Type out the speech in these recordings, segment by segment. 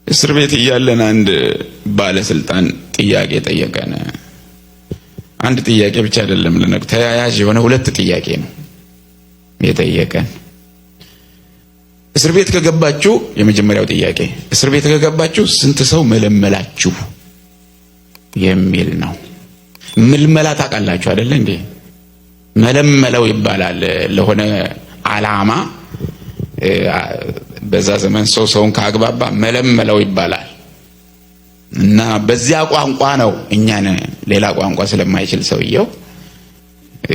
እስር ቤት እያለን አንድ ባለስልጣን ጥያቄ ጠየቀን። አንድ ጥያቄ ብቻ አይደለም ለነገ ተያያዥ የሆነ ሁለት ጥያቄ ነው የጠየቀን። እስር ቤት ከገባችሁ የመጀመሪያው ጥያቄ እስር ቤት ከገባችሁ ስንት ሰው መለመላችሁ የሚል ነው። ምልመላ ታውቃላችሁ አይደል እንዴ? መለመለው ይባላል ለሆነ ዓላማ። በዛ ዘመን ሰውን ካግባባ መለመለው ይባላል። እና በዚያ ቋንቋ ነው እኛን ሌላ ቋንቋ ስለማይችል ሰውየው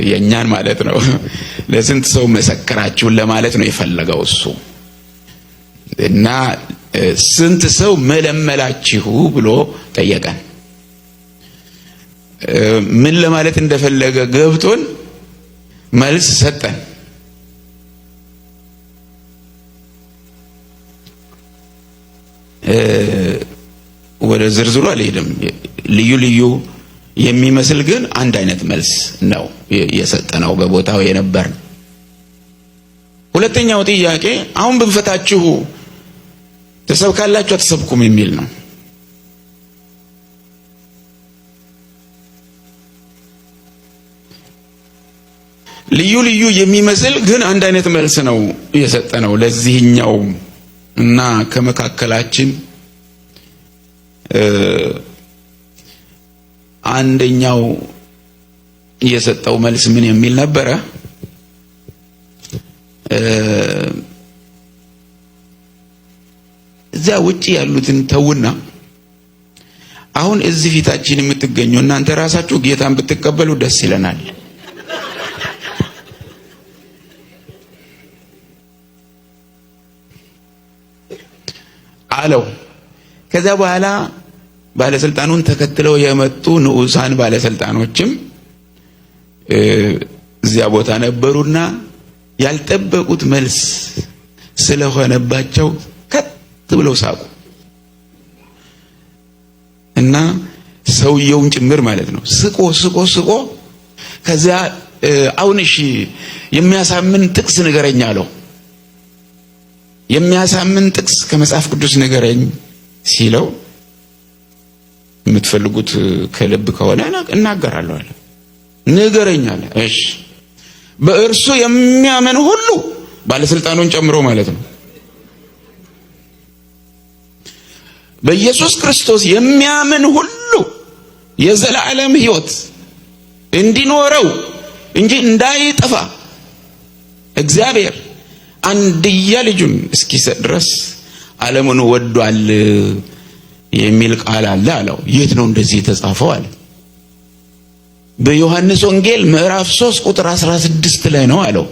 የኛን ማለት ነው ለስንት ሰው መሰከራችሁ ለማለት ነው የፈለገው እሱ። እና ስንት ሰው መለመላችሁ ብሎ ጠየቀን። ምን ለማለት እንደፈለገ ገብቶን መልስ ሰጠን። ወደ ዝርዝሩ አልሄድም። ልዩ ልዩ የሚመስል ግን አንድ አይነት መልስ ነው የሰጠነው በቦታው የነበርን። ሁለተኛው ጥያቄ አሁን ብንፈታችሁ ተሰብካላችሁ አትሰብኩም የሚል ነው። ልዩ ልዩ የሚመስል ግን አንድ አይነት መልስ ነው የሰጠነው ለዚህኛው። እና ከመካከላችን አንደኛው የሰጠው መልስ ምን የሚል ነበረ? እዛ ውጪ ያሉትን ተውና አሁን እዚህ ፊታችን የምትገኙ እናንተ ራሳችሁ ጌታን ብትቀበሉ ደስ ይለናል አለው። ከዛ በኋላ ባለስልጣኑን ተከትለው የመጡ ንዑሳን ባለስልጣኖችም እዚያ ቦታ ነበሩና ያልጠበቁት መልስ ስለሆነባቸው ከት ብለው ሳቁ። እና ሰውየውም ጭምር ማለት ነው ስቆ ከዛ አሁን እሺ የሚያሳምን ጥቅስ ንገረኝ አለው። የሚያሳምን ጥቅስ ከመጽሐፍ ቅዱስ ንገረኝ ሲለው የምትፈልጉት ከልብ ከሆነ እናገራለሁ አለ። ንገረኝ አለ። እሺ በእርሱ የሚያምን ሁሉ ባለስልጣኑን ጨምሮ ማለት ነው በኢየሱስ ክርስቶስ የሚያምን ሁሉ የዘላለም ሕይወት እንዲኖረው እንጂ እንዳይጠፋ እግዚአብሔር አንድያ ልጁን እስኪሰጥ ድረስ ዓለሙን ወዷል የሚል ቃል አለ አለው። የት ነው እንደዚህ የተጻፈው አለ። በዮሐንስ ወንጌል ምዕራፍ 3 ቁጥር 16 ላይ ነው አለው።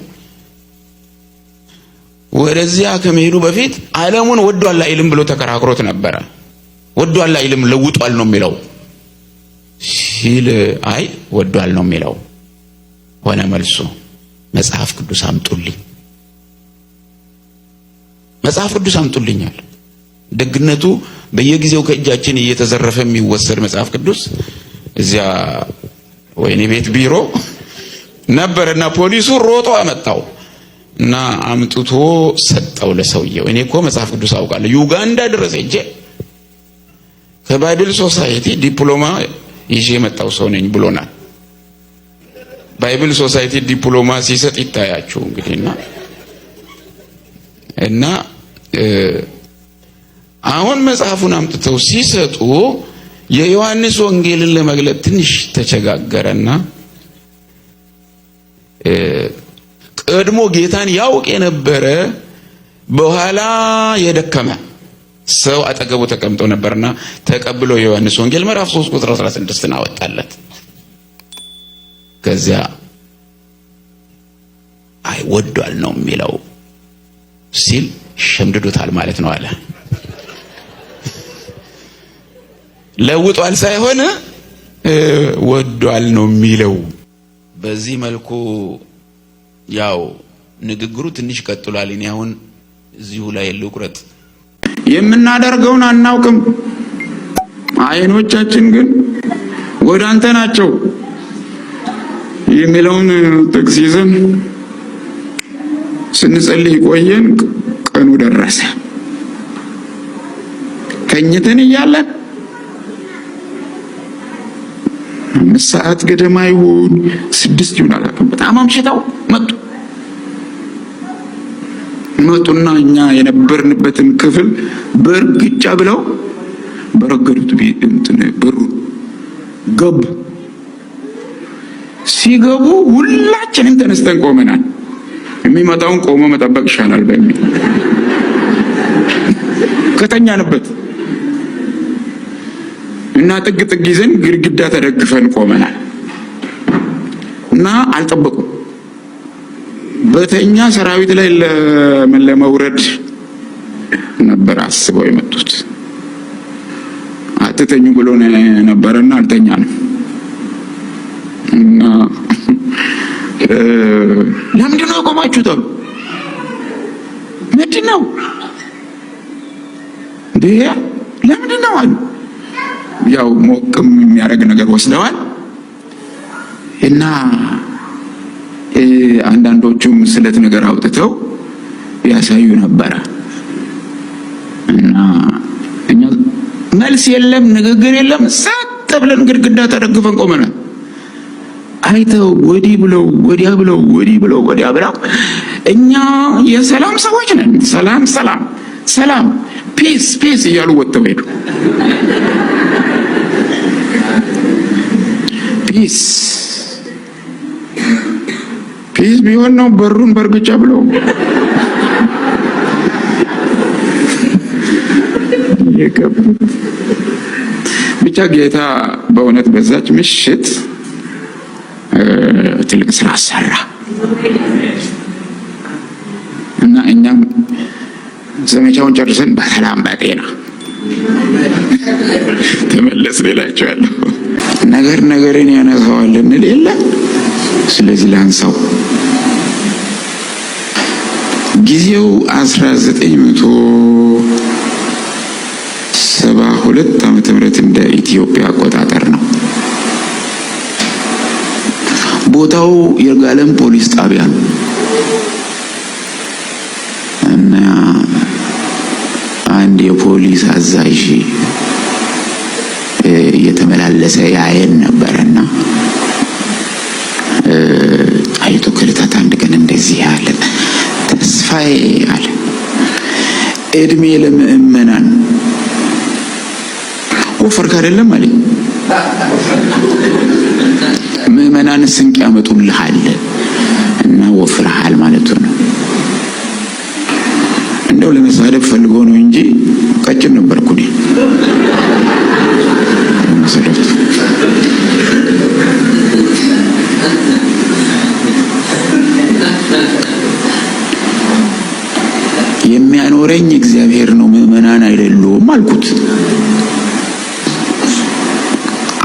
ወደዚያ ከመሄዱ በፊት ዓለሙን ወዷል አይልም ብሎ ተከራክሮት ነበረ። ወዷል አይልም ለውጧል ነው የሚለው ሲል አይ ወዷል ነው የሚለው ሆነ መልሱ። መጽሐፍ ቅዱስ አምጡልኝ፣ መጽሐፍ ቅዱስ አምጡልኛል። ደግነቱ በየጊዜው ከእጃችን እየተዘረፈ የሚወሰድ መጽሐፍ ቅዱስ እዚያ ወይኔ ቤት ቢሮ ነበርና ፖሊሱ ሮጦ አመጣው እና አምጥቶ ሰጠው ለሰውየው። እኔ እኮ መጽሐፍ ቅዱስ አውቃለሁ፣ ዩጋንዳ ድረስ ሄጄ ከባይብል ሶሳይቲ ዲፕሎማ ይዤ የመጣው ሰው ነኝ ብሎናል። ባይብል ሶሳይቲ ዲፕሎማ ሲሰጥ ይታያችሁ እንግዲህና እና አሁን መጽሐፉን አምጥተው ሲሰጡ የዮሐንስ ወንጌልን ለመግለጥ ትንሽ ተቸጋገረና ቀድሞ ጌታን ያውቅ የነበረ በኋላ የደከመ ሰው አጠገቡ ተቀምጦ ነበርና ተቀብሎ የዮሐንስ ወንጌል ምዕራፍ 3 ቁጥር 16 አወጣለት። ከዚያ አይ ወዷል ነው የሚለው ሲል ሸምድዶታል ማለት ነው አለ። ለውጧል ሳይሆን ወዷል ነው የሚለው። በዚህ መልኩ ያው ንግግሩ ትንሽ ቀጥሏል። እኔ አሁን እዚሁ ላይ ልቁረጥ። የምናደርገውን አናውቅም፣ አይኖቻችን ግን ወደ አንተ ናቸው የሚለውን ጥቅስ ይዘን ስንጸልይ ቆየን። ቀኑ ደረሰ። ተኝተን እያለን 5 ሰዓት ገደማ ይሁን 6 ይሁን አላውቅም፣ በጣም አምሽተው መጡና እኛ የነበርንበትን ክፍል በእርግጫ ብለው በረገዱት በሩ ገቡ። ሲገቡ ሁላችንም ተነስተን ቆመናል። የሚመጣውን ቆሞ መጠበቅ ይሻላል በሚል ከተኛንበት እና ጥግ ይዘን ግድግዳ ተደግፈን ቆመናል እና አልጠበቁም። በተኛ ሰራዊት ላይ ለመውረድ ነበር አስበው የመጡት። አትተኙ ብሎ ነበርና አልተኛንም። እና ለምንድን ነው የቆማችሁት አሉ። ምንድን ነው እንዴ? ለምንድን ነው አሉ። ያው ሞቅም የሚያደርግ ነገር ወስደዋል እና አንዳንዶቹም ስለት ነገር አውጥተው ያሳዩ ነበረ እና እኛ መልስ የለም ንግግር የለም፣ ሰጥ ብለን ግድግዳ ተደግፈን ቆመናል። አይተው ወዲህ ብለው ወዲያ ብለው ወዲህ ብለው ወዲያ ብለው እኛ የሰላም ሰዎች ነን፣ ሰላም ሰላም ሰላም ፒስ ፒስ እያሉ ወጥተው ሄዱ። ፒስ ፒስ ቢሆን ነው በሩን በርግጫ ብለው የገቡት። ብቻ ጌታ በእውነት በዛች ምሽት ትልቅ ስራ ሰራ እና እኛም ዘመቻውን ጨርሰን በሰላም በጤና ተመለስን እላቸዋለሁ። ነገርን ያነሳዋል እንል የለ። ስለዚህ ላንሳው። ጊዜው 1972 ዓመተ ምህረት እንደ ኢትዮጵያ አቆጣጠር ነው። ቦታው የጋለም ፖሊስ ጣቢያ ነው እና አንድ የፖሊስ አዛዥ እየተመላለሰ ያየን ነበርና አይቶ ከለታት አንድ ቀን እንደዚህ ያለ ተስፋዬ አለ፣ እድሜ ለምእመናን ወፈርክ አይደለም አለኝ። ምእመናን ስንቅ ያመጡልሃል እና ወፍረሃል ማለቱ ነው። እንደው ለመሳደብ ፈልጎ ነው እንጂ ቀጭን ነበርኩ እኔ። የሚያኖረኝ እግዚአብሔር ነው፣ ምእመናን አይደሉም አልኩት።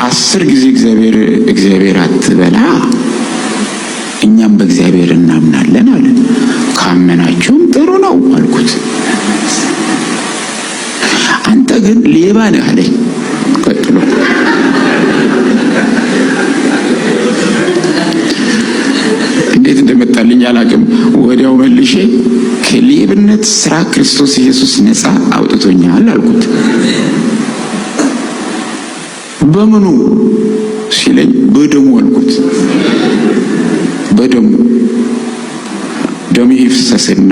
10 ጊዜ እግዚአብሔር አትበላ፣ እኛም በእግዚአብሔር እናምናለን አለ። ካመናችሁም ጥሩ ነው አልኩት። አንተ ግን ሌባ ነህ አለኝ። ቀጥሎ እንዴት እንደመጣልኝ አላውቅም። ወዲያው መልሼ ከሌብነት ስራ ክርስቶስ ኢየሱስ ነፃ አውጥቶኛል አልኩት። በምኑ ሲለኝ በደሙ አልኩት። በደሙ ደሙ ይፍሰስና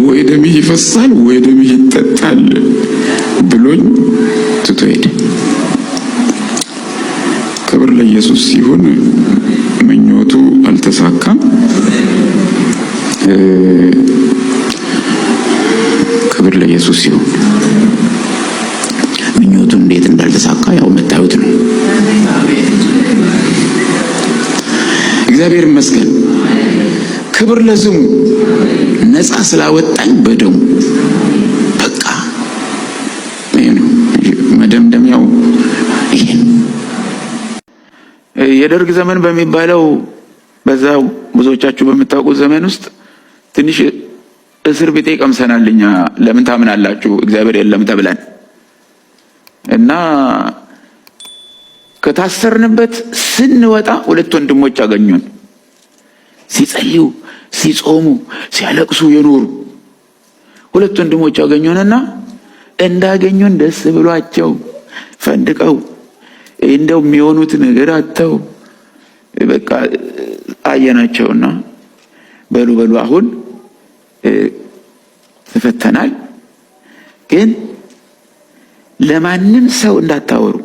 ወይ ደሙ ይፈሳል ወይ ደሙ ይጠጣል ብሎኝ ትቶ ሄደ። ክብር ለኢየሱስ ሲሆን ምኞቱ አልተሳካም። ክብር ለኢየሱስ ሲሆን ምኞቱ እንዴት እንዳልተሳካ ያው መታየት ነው። እግዚአብሔር ይመስገን። ክብር ለስሙ። ነፃ ስላወጣኝ በደሙ በቃ መደምደሚያው ይሄ ነው። የደርግ ዘመን በሚባለው በዛው ብዙዎቻችሁ በምታውቁት ዘመን ውስጥ ትንሽ እስር ቤት ቀምሰናል እኛ። ለምን ታምናላችሁ እግዚአብሔር የለም ተብለን እና ከታሰርንበት ስንወጣ ሁለት ወንድሞች አገኙን። ሲጸልዩ፣ ሲጾሙ፣ ሲያለቅሱ የኖሩ ሁለት ወንድሞች አገኙንና እንዳገኙን ደስ ብሏቸው ፈንድቀው እንደው የሚሆኑት ነገር አጥተው በቃ አየናቸውና በሉ አሁን ተፈተናል፣ ግን ለማንም ሰው እንዳታወሩ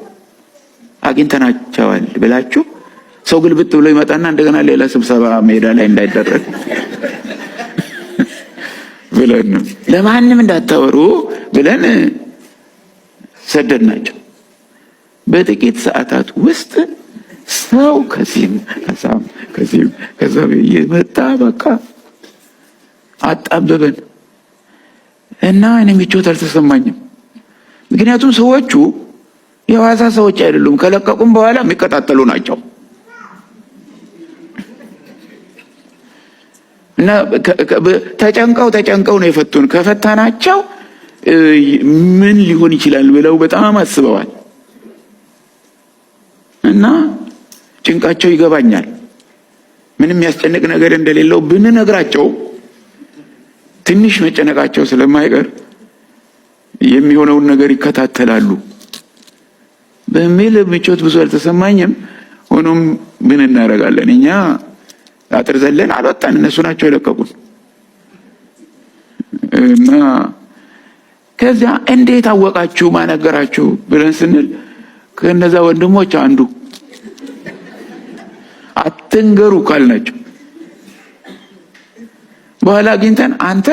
አግኝተናቸዋል ብላችሁ ሰው ግልብጥ ብሎ ይመጣና እንደገና ሌላ ስብሰባ ሜዳ ላይ እንዳይደረግ ብለን ለማንም እንዳታወሩ ብለን ሰደድናቸው። በጥቂት ሰዓታት ውስጥ ሰው ከዚህም ከዛ እየመጣ በቃ አጣበበን እና እኔ ምቾት አልተሰማኝም። ምክንያቱም ሰዎቹ የዋዛ ሰዎች አይደሉም። ከለቀቁም በኋላ የሚቀጣጠሉ ናቸው እና ተጨንቀው ነው የፈቱን። ከፈታናቸው ምን ሊሆን ይችላል ብለው በጣም አስበዋል እና ጭንቃቸው ይገባኛል። ምንም ያስጨንቅ ነገር እንደሌለው ብንነግራቸው ትንሽ መጨነቃቸው ስለማይቀር የሚሆነውን ነገር ይከታተላሉ በሚል ምቾት ብዙ አልተሰማኝም። ሆኖም ምን እናደርጋለን? እኛ አጥር ዘለን አልወጣን፣ እነሱ ናቸው የለቀቁን እና ከዚያ እንዴት አወቃችሁ ማነገራችሁ ብለን ስንል ከነዛ ወንድሞች አንዱ አትንገሩ ካልናቸው በኋላ አግኝተን አንተ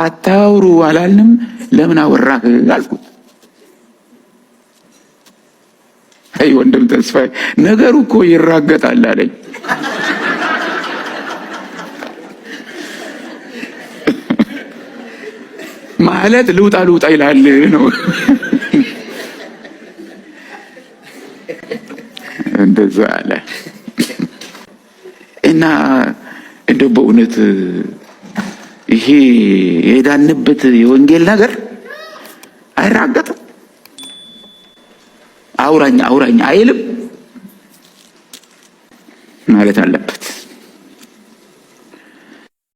አታውሩ አላልንም ለምን አወራህ አልኩት። አይ ወንድም ተስፋዬ ነገሩ እኮ ይራገጣል አለኝ። ማለት ልውጣ ይላል ነው እንደዛ አለ እና እንደው በእውነት ይሄ የዳንበት የወንጌል ነገር አይራገጥም። አውራኝ አይልም ማለት አለበት።